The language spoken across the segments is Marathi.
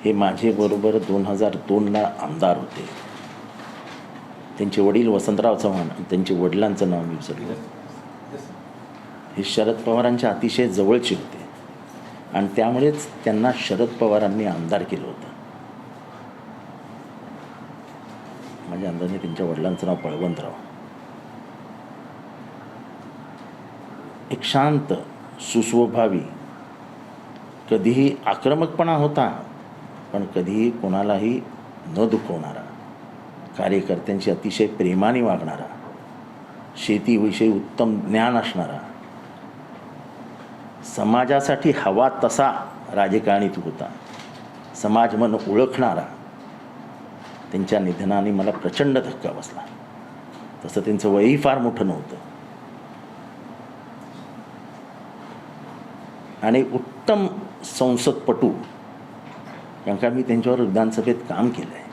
हे माझे बरोबर 2002ला आमदार होते. त्यांचे वडील वसंतराव चव्हाण, त्यांच्या वडिलांचं नाव मी विसरलो. हे शरद पवारांचे अतिशय जवळचे होते आणि त्यामुळेच त्यांना शरद पवारांनी आमदार केलं होतं. माझ्या अंदाजाने त्यांच्या वडिलांचं नाव बळवंतराव. एक शांत, सुस्वभावी, कधीही आक्रमकपणा होता पण कधीही कोणालाही न दुखवणारा, कार्यकर्त्यांशी अतिशय प्रेमाने वागणारा, शेतीविषयी उत्तम ज्ञान असणारा, समाजासाठी हवा तसा राजकारणीत होता, समाज मन ओळखणारा. त्यांच्या निधनाने मला प्रचंड धक्का बसला. तसं त्यांचं वयही फार मोठं नव्हतं आणि उत्तम संसदपटू, कारण का मी त्यांच्यावर विधानसभेत काम केलं आहे.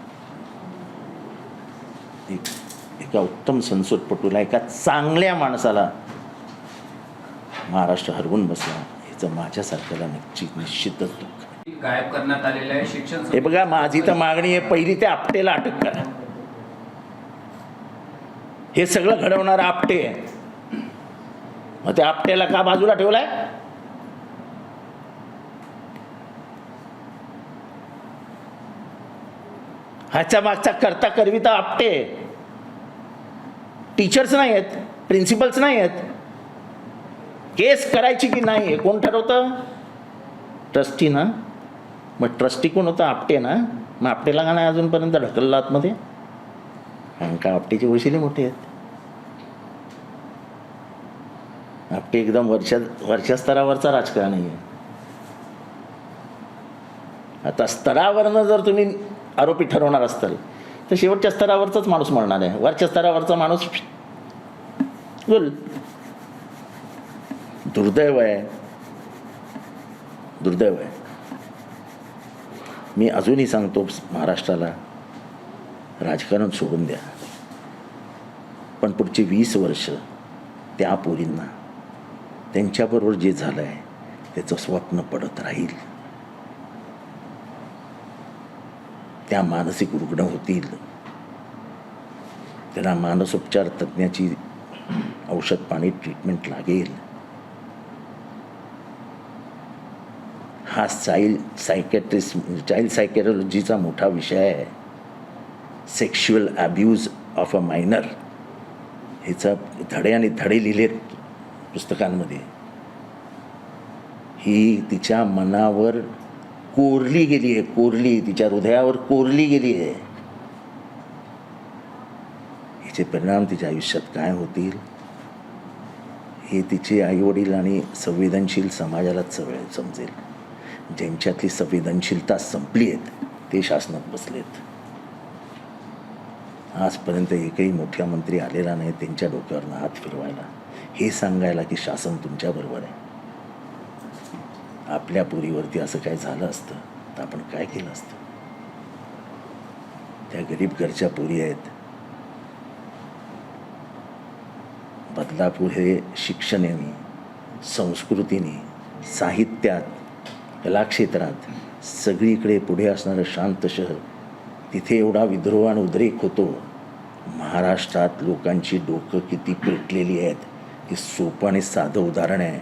एका उत्तम संसदपटूला, एका चांगल्या माणसाला महाराष्ट्र हरवून बसला, ह्याचं माझ्यासारख्याला निश्चितच दुःख. गायब करण्यात आलेलं आहे शिक्षण. हे बघा, माझी तर मागणी आहे, पहिली त्या आपटेला अटक करा. हे सगळं घडवणारा आपटे आहे, मग त्या आपटेला का बाजूला ठेवलाय? ह्याच्या मागचा करता करविता आपटे. टीचर्स नाही आहेत, प्रिन्सिपल्स नाही आहेत. केस करायची की नाही हे कोण ठरवतं? ट्रस्टी ना. मग ट्रस्टी कोण होता? आपटे ना. मग आपटेला का नाही अजूनपर्यंत ढकलला आतमध्ये? कारण का आपटेचे वशिले मोठे आहेत. आपटे एकदम वरच्या स्तरावरचा राजकारणी आहे. आता स्तरावरनं जर तुम्ही आरोपी ठरवणार असताल तर शेवटच्या स्तरावरचाच माणूस म्हणणार आहे. वरच्या स्तरावरचा माणूस बोल. दुर्दैव आहे, दुर्दैव आहे. मी अजूनही सांगतो महाराष्ट्राला, राजकारण सोडून द्या, पण पुढची 20 वर्ष त्या पोरींना त्यांच्याबरोबर जे झालं आहे त्याचं स्वप्न पडत राहील. त्या मानसिक रुग्ण होतील, त्यांना मानसोपचार तज्ज्ञाची औषध पाणी ट्रीटमेंट लागेल. हा चाइल्ड सायकॅलॉजीचा मोठा विषय आहे. Sexual abuse of a minor, ह्याचा धडे आणि धडे लिहिलेत पुस्तकांमध्ये. ही तिच्या मनावर कोरली गेली आहे, कोरली, तिच्या हृदयावर कोरली गेली आहे. हिचे परिणाम तिच्या आयुष्यात काय होतील हे तिचे आईवडील आणि संवेदनशील समाजालाच समजेल. ज्यांच्यातली संवेदनशीलता संपली आहेत ते शासनात बसलेत. आजपर्यंत एकही मोठा मंत्री आलेला नाही त्यांच्या डोक्यावरनं हात फिरवायला, हे सांगायला की शासन तुमच्याबरोबर आहे. आपल्या पुरीवरती असं काय झालं असतं तर आपण काय केलं असतं? त्या गरीब घरच्या पुरी आहेत. बदलापूर हे शिक्षणाने, संस्कृतीने, साहित्यात, कलाक्षेत्रात सगळीकडे पुढे असणारं शांत शहर. तिथे एवढा विद्रोह आणि उद्रेक होतो. महाराष्ट्रात लोकांची डोकं किती पेटलेली आहेत हे सोपं आणि साधं उदाहरण आहे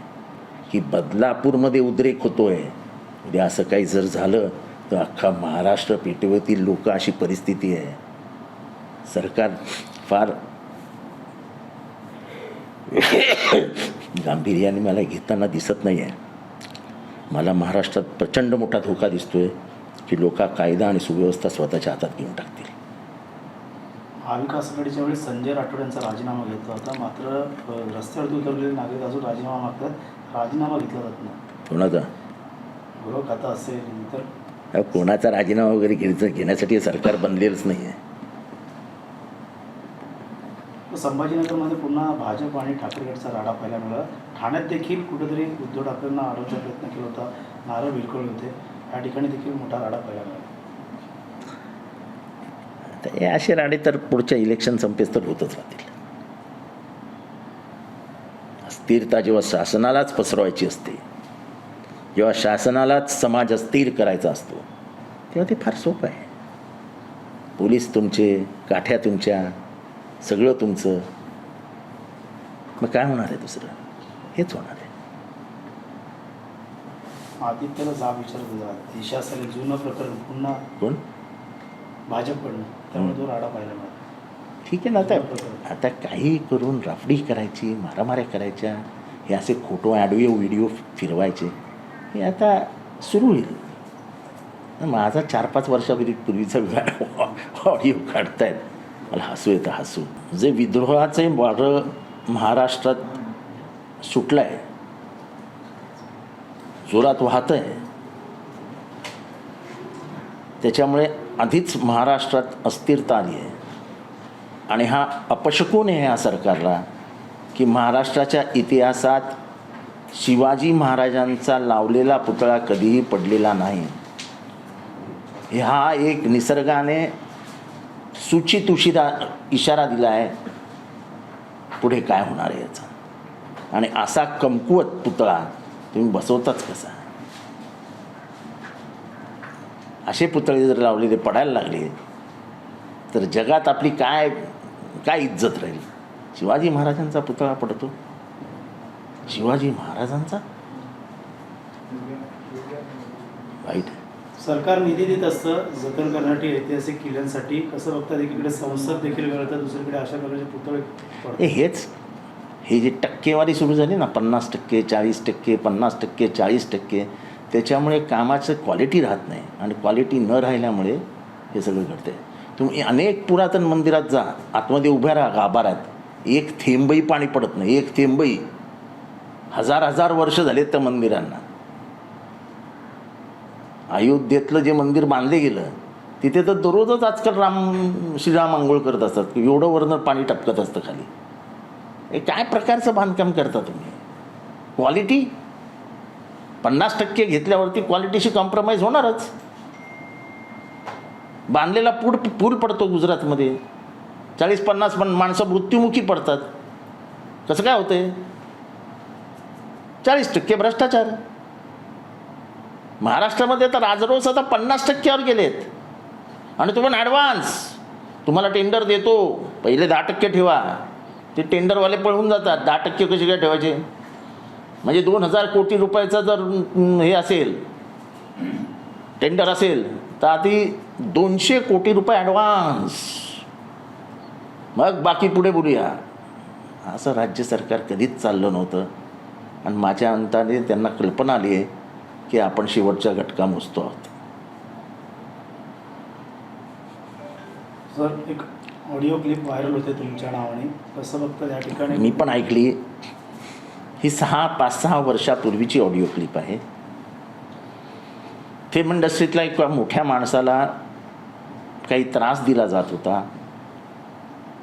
की बदलापूरमध्ये उद्रेक होतोय. उद्या असं काही जर झालं तर अख्खा महाराष्ट्र पेटवतील लोक, अशी परिस्थिती आहे. सरकार फार गांभीर्याने मला घेताना दिसत नाही आहे. मला महाराष्ट्रात प्रचंड मोठा धोका दिसतोय की लोक कायदा आणि सुव्यवस्था स्वतःच्या हातात घेऊन टाकतील. महाविकास आघाडीच्या वेळी संजय राठोड यांचा राजीनामा घेतला होता, मात्र रस्त्यावरती उतरलेले नागरिक अजून राजीनामा मागतात. राजीनामा घेतला जात नाही. कोणाचा? गृह खाता असेल तर कोणाचा राजीनामा वगैरे घेण्यासाठी सरकार बनलेलंच नाही आहे. संभाजीनगरमध्ये पुन्हा भाजप आणि ठाकरे गटचा राडा पाहायला मिळाला. ठाण्यात देखील कुठेतरी उद्धव ठाकरेंना अडवण्याचा प्रयत्न केला होता, नारळ विरघळले होते. या ठिकाणी देखील मोठा राडा पाहायला मिळाला. हे असे राडे तर पुढच्या इलेक्शन संपेस तर होतच राहतील. अस्थिरता जेव्हा शासनालाच पसरवायची असते, जेव्हा शासनालाच समाज अस्थिर करायचा असतो, तेव्हा ते फार सोपं आहे. पोलीस तुमचे, काठ्या तुमच्या, सगळं तुमचं. मग काय होणार आहे दुसरं? हेच होणार आहे. आदित्यला जाब विचारत होता दिशा असेल जुनं प्रकरण पुन्हा कोण? भाजपकडनं, त्यामुळे तो राडा पाहायला मिळाला. ठीक आहे ना. आता काही करून राफडी करायची, मारामाऱ्या करायच्या, हे असे खोटो व्हिडिओ फिरवायचे, हे आता सुरू होईल. माझा 4-5 वर्षापूर्वीचा ऑडिओ काढतायत, मला हसू येतं. हसू जे विद्रोहाचे वारं महाराष्ट्रात सुटलं आहे, जोरात वाहत आहे, त्याच्यामुळे आधीच महाराष्ट्रात अस्थिरता आली आहे. आणि हा अपशकुन आहे या सरकारला की महाराष्ट्राच्या इतिहासात शिवाजी महाराजांचा लावलेला पुतळा कधीही पडलेला नाही. हा एक निसर्गाने सूचित इशारा दिला आहे पुढे काय होणार आहे याचा. आणि असा कमकुवत पुतळा तुम्ही बसवताच कसा? असे पुतळे जर लावलेले पडायला लागले तर जगात आपली काय इज्जत राहील? शिवाजी महाराजांचा पुतळा पडतो, शिवाजी महाराजांचा, वाईट. सरकार निधी देत असतं जतन करण्यासाठी ऐतिहासिक किल्ल्यांसाठी. कसं बघतात, एकीकडे संसद देखील गळतात, दुसरीकडे अशा प्रकारचे पुतळे पडतात. हे जे टक्केवारी सुरू झाली ना, 50%, 40%, 50%, 40%, त्याच्यामुळे कामाचं क्वालिटी राहत नाही. आणि क्वालिटी न राहिल्यामुळे हे सगळं घडतं आहे. तुम्ही अनेक पुरातन मंदिरात जा, आतमध्ये उभ्या राहा गाभाऱ्यात, एक थेंबही पाणी पडत नाही, एक थेंबही. 1000 वर्ष झालेत त्या मंदिरांना. अयोध्येतलं जे मंदिर बांधले गेलं तिथे तर दररोजच आजकाल श्रीराम आंघोळ करत असतात की एवढं वरनं पाणी टपकत असतं खाली. हे काय प्रकारचं बांधकाम करता तुम्ही? क्वालिटी 50% घेतल्यावरती क्वालिटीशी कॉम्प्रोमाइज होणारच. बांधलेला पूल पडतो गुजरातमध्ये, 40-50 माणसं मृत्युमुखी पडतात. कसं काय होतंय? 40% भ्रष्टाचार. महाराष्ट्रामध्ये तर राजरोस आता 50%वर गेलेत. आणि तुम्ही ॲडव्हान्स तुम्हाला टेंडर देतो, पहिले 10% ठेवा. ते टेंडरवाले पळून जातात. 10% कसे काय ठेवायचे? म्हणजे 2000 कोटी रुपयाचा जर हे असेल, टेंडर असेल, तर आधी 200 कोटी रुपये ॲडव्हान्स, मग बाकी पुढे बोलूया. असं राज्य सरकार कधीच चाललं नव्हतं. आणि माझ्या अंताने त्यांना कल्पना आली आहे की आपण शेवटचा घटका मोजतो आहोत. सर, एक ऑडिओ क्लिप व्हायरल होते तुमच्या नावाने, कसं बघता या ठिकाणी? मी पण ऐकली. ही 5-6 वर्षापूर्वीची ऑडिओ क्लिप आहे. फिल्म इंडस्ट्रीतला एक मोठ्या माणसाला काही त्रास दिला जात होता,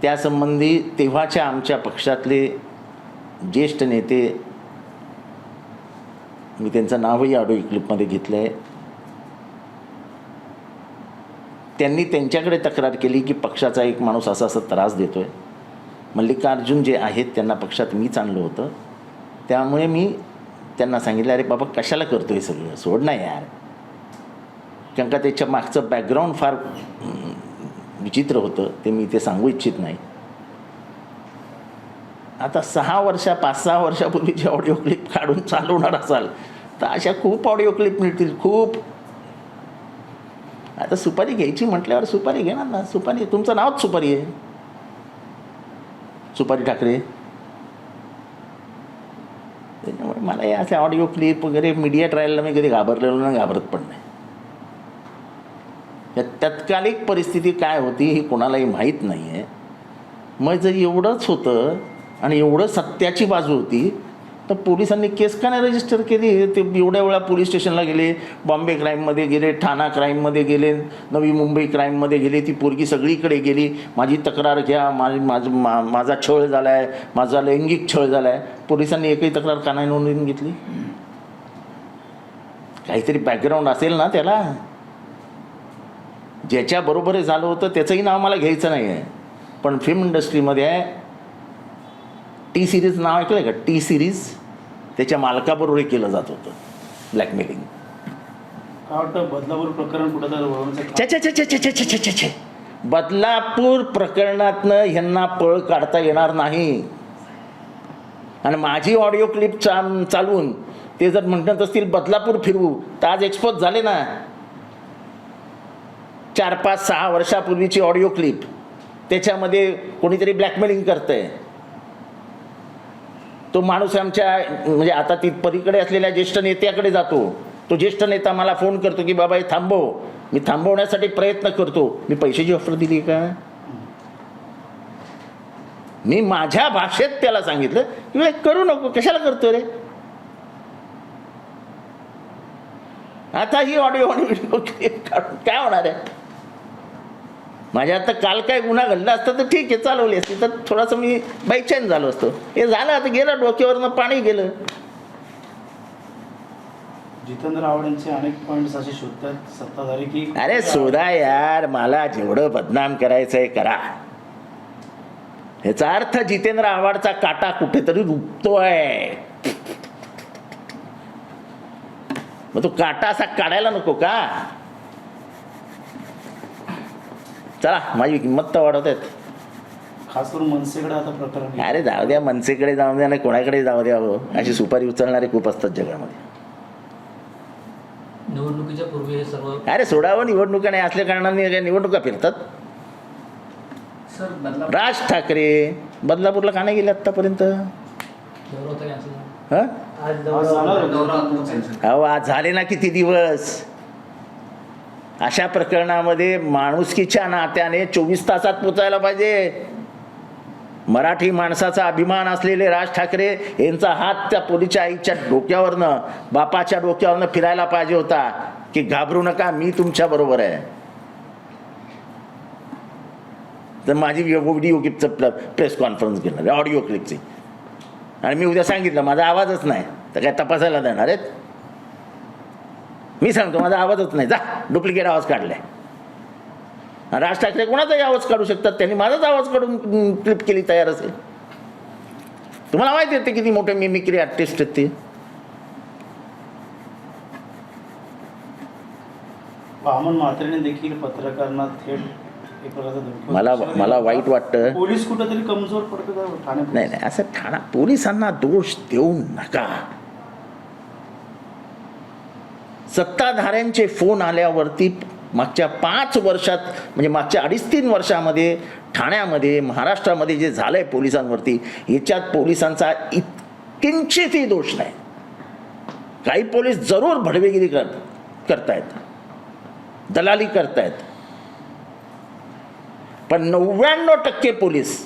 त्यासंबंधी तेव्हाच्या आमच्या पक्षातले ज्येष्ठ नेते, मी त्यांचं नावही ऑडिओ क्लिपमध्ये घेतलं आहे, त्यांनी त्यांच्याकडे तक्रार केली की पक्षाचा एक माणूस असा त्रास देतो आहे. मल्लिकार्जुन जे आहेत त्यांना पक्षात मीच आणलं होतं, त्यामुळे मी त्यांना सांगितलं, अरे बाबा कशाला करतो हे सगळं, सोड ना यार. कारण का त्याच्या मागचं बॅकग्राऊंड फार विचित्र होतं, ते मी ते सांगू इच्छित नाही. आता 5-6 वर्षापूर्वीची ऑडिओ क्लिप काढून चालवणार असाल तर अशा खूप ऑडिओ क्लिप मिळतील, खूप. आता सुपारी घ्यायची म्हटल्यावर सुपारी घेणार ना. सुपारी, तुमचं नावच सुपारी आहे, सुपारी ठाकरे. त्याच्यामुळे मला या अशा ऑडिओ क्लिप वगैरे मीडिया ट्रायलला मी कधी घाबरलेलो नाही, घाबरत पण नाही. या तत्कालिक परिस्थिती काय होती हे कोणालाही माहीत नाही आहे. मग जर एवढंच होतं आणि एवढं सत्याची बाजू होती तर पोलिसांनी केस का नाही रजिस्टर केली? ते एवढ्या वेळा पोलीस स्टेशनला गेले, बॉम्बे क्राईममध्ये गेले, ठाणा क्राईममध्ये गेले, नवी मुंबई क्राईममध्ये गेले, ती पोरगी सगळीकडे गेली, माझी तक्रार घ्या, माझा छळ झाला आहे, माझा लैंगिक छळ झाला आहे. पोलिसांनी एकही तक्रार का नाही नोंदवून घेतली? काहीतरी बॅकग्राऊंड असेल ना त्याला. ज्याच्याबरोबर हे झालं होतं त्याचंही नाव मला घ्यायचं नाही आहे, पण फिल्म इंडस्ट्रीमध्ये आहे टी सिरीज नाव ऐकलं आहे का? टी सिरीज, त्याच्या मालकाबरोबर केलं जात होतं ब्लॅकमेलिंग. काय वाटतं बदलापूर प्रकरण कुठं वळवण्याचं छे छे छे छे छे छे छे छे छे छे. बदलापूर प्रकरणातनं ह्यांना पळ काढता येणार नाही. आणि माझी ऑडिओ क्लिप चालवून ते जर म्हणत असतील बदलापूर फिरवू तर आज एक्सपोज झाले ना. 4-5-6 वर्षापूर्वीची ऑडिओ क्लिप, त्याच्यामध्ये कोणीतरी ब्लॅकमेलिंग करतंय. तो माणूस आमच्या म्हणजे आता ती पलीकडे असलेल्या ज्येष्ठ नेत्याकडे जातो. तो ज्येष्ठ नेता मला फोन करतो की बाबा हे थांबव. मी थांबवण्यासाठी प्रयत्न करतो. मी पैशाची ऑफर दिली का? मी माझ्या भाषेत त्याला सांगितलं की करू नको, कशाला करतो रे. आता ही ऑडिओ आणि व्हिडिओ काय होणार आहे. माझ्या आता काल काय गुन्हा घडला असता तर ठीक आहे, चालवली असती तर थोडासा मी बैचैन झालो असतो. हे झालं आता गेलं, डोक्यावरनं पाणी गेलं. जितेंद्र आव्हाड यांचे अनेक पॉईंट्स असे शोधतात सत्ताधारी की अरे सोडा यार, मला जेवढं बदनाम करायचंय करा. ह्याचा अर्थ जितेंद्र आव्हाडचा काटा कुठेतरी रुपतोय. मग तो काटा असा काढायला नको का? चला, माझी किंमत तर वाढवत आहेत. खास करून मनसेकडे आता प्रकरण अरे जाऊ द्या, मनसेकडे जाऊ द्या, नाही कोणाकडे जाऊ द्या. हो, अशी सुपारी उचलणारे खूप असतात जगामध्ये. निवडणुकीच्या पूर्वी हे सर्व अरे सोडावं, निवडणुका नाही असल्या कारणाने निवडणुका फिरतात. सर बदलापूर राज ठाकरे बदलापूरला का नाही गेले आतापर्यंत? दौरा होता कॅन्सल झाला. हं? आज आज दौरा जाणार दौरा होता. होता त्यांचा. अहो आज झाले ना किती दिवस. अशा प्रकरणामध्ये माणुसकीच्या नात्याने 24 तासात पोचायला पाहिजे. मराठी माणसाचा अभिमान असलेले राज ठाकरे यांचा हात त्या पोलीसच्या आईच्या डोक्यावरनं, बापाच्या डोक्यावरनं फिरायला पाहिजे होता की घाबरू नका, मी तुमच्या बरोबर आहे. तर माझी व्हिडिओ क्लिपचं प्रेस कॉन्फरन्स घेणार, ऑडिओ क्लिपची, आणि मी उद्या सांगितलं माझा आवाजच नाही तर काय तपासायला देणार आहेत? मी सांगतो माझा आवाजच नाही, जा डुप्लिकेट आवाज काढलाय. राज ठाकरे कोणाचाही आवाज काढू शकतात, त्यांनी माझाच आवाज काढून क्लिप केली तयार असेल. तुम्हाला माहिती आहे ते किती मोठे मिमिक्री आर्टिस्ट आहेत ते. वामन म्हात्रेने देखील पत्रकारांना थेट एक प्रकारचा धमकी मला वाईट वाटतं. पोलीस कुठेतरी कमजोर पडतो ठाणे नाही नाही, असं ठाणा पोलिसांना दोष देऊ नका. सत्ताधाऱ्यांचे फोन आल्यावरती मागच्या 5 वर्षात, म्हणजे मागच्या 2.5-3 वर्षामध्ये ठाण्यामध्ये, महाराष्ट्रामध्ये जे झालंय पोलिसांवरती, याच्यात पोलिसांचा किंचितही दोष नाही. काही पोलीस जरूर भडवेगिरी करतायत, दलाली करतायत, पण 99% पोलीस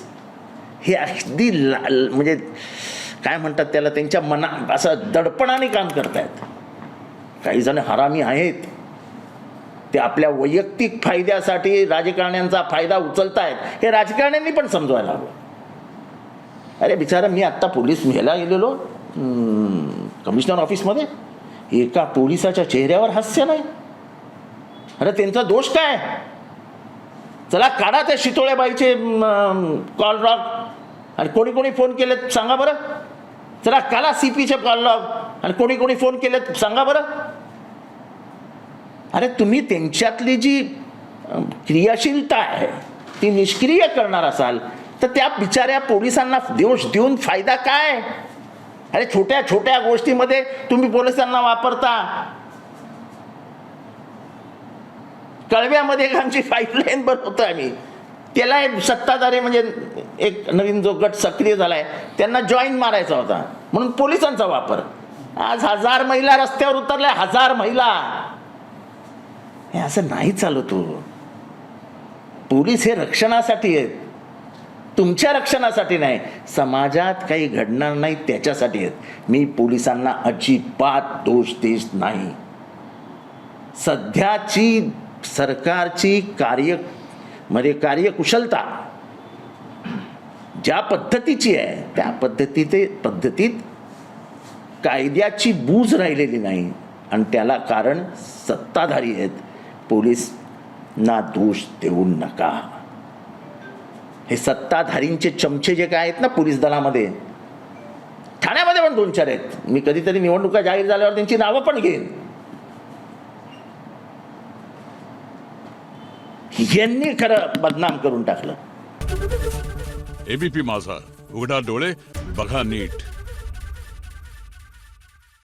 हे अगदी म्हणजे काय म्हणतात त्याला, त्यांच्या मना असं दडपणाने काम करतायत. काही जण हरामी आहेत, ते आपल्या वैयक्तिक फायद्यासाठी राजकारण्यांचा फायदा उचलतायत. हे राजकारण्यांनी पण समजवायला हवं. अरे बिचारा, मी आत्ता पोलीस ह्याला गेलेलो कमिशनर ऑफिसमध्ये, एका पोलिसाच्या चेहऱ्यावर हास्य नाही. अरे त्यांचा दोष काय? चला काढा त्या शितोळेबाईचे कॉल लॉग, आणि कोणी कोणी फोन केलेत सांगा बरं. चला काला CPचे कॉल लॉग, आणि कोणी कोणी फोन केलेत सांगा बरं. अरे तुम्ही त्यांच्यातली जी क्रियाशीलता आहे ती निष्क्रिय करणार असाल तर त्या बिचाऱ्या पोलिसांना दोष देऊन फायदा काय? अरे छोट्या छोट्या गोष्टीमध्ये तुम्ही पोलिसांना वापरता. कळव्यामध्ये एक आमची पाईपलाईन बनवतो आम्ही, त्याला एक सत्ताधारी म्हणजे एक नवीन जो गट सक्रिय झालाय त्यांना जॉईन मारायचा होता म्हणून पोलिसांचा वापर. आज 1000 महिला रस्त्यावर उतरल्या, 1000 महिला. हे असं नाही चालत हो. पोलीस हे रक्षणासाठी आहेत, तुमच्या रक्षणासाठी नाही, समाजात काही घडणार नाही त्याच्यासाठी आहेत. मी पोलिसांना अजिबात दोष देत नाही. सध्याची सरकारची कार्यकुशलता ज्या पद्धतीची आहे त्या पद्धतीत कायद्याची बूज राहिलेली नाही, आणि त्याला कारण सत्ताधारी आहेत. पोलीसना दोष देऊ नका. हे सत्ताधारींचे चमचे जे काय आहेत ना पोलीस दलामध्ये, ठाण्यामध्ये पण 2-4 आहेत. मी कधीतरी निवडणुका जाहीर झाल्यावर त्यांची नावं पण घेईन. यांनी खरं बदनाम करून टाकलं. एबीपी माझा, उघडा डोळे बघा नीट.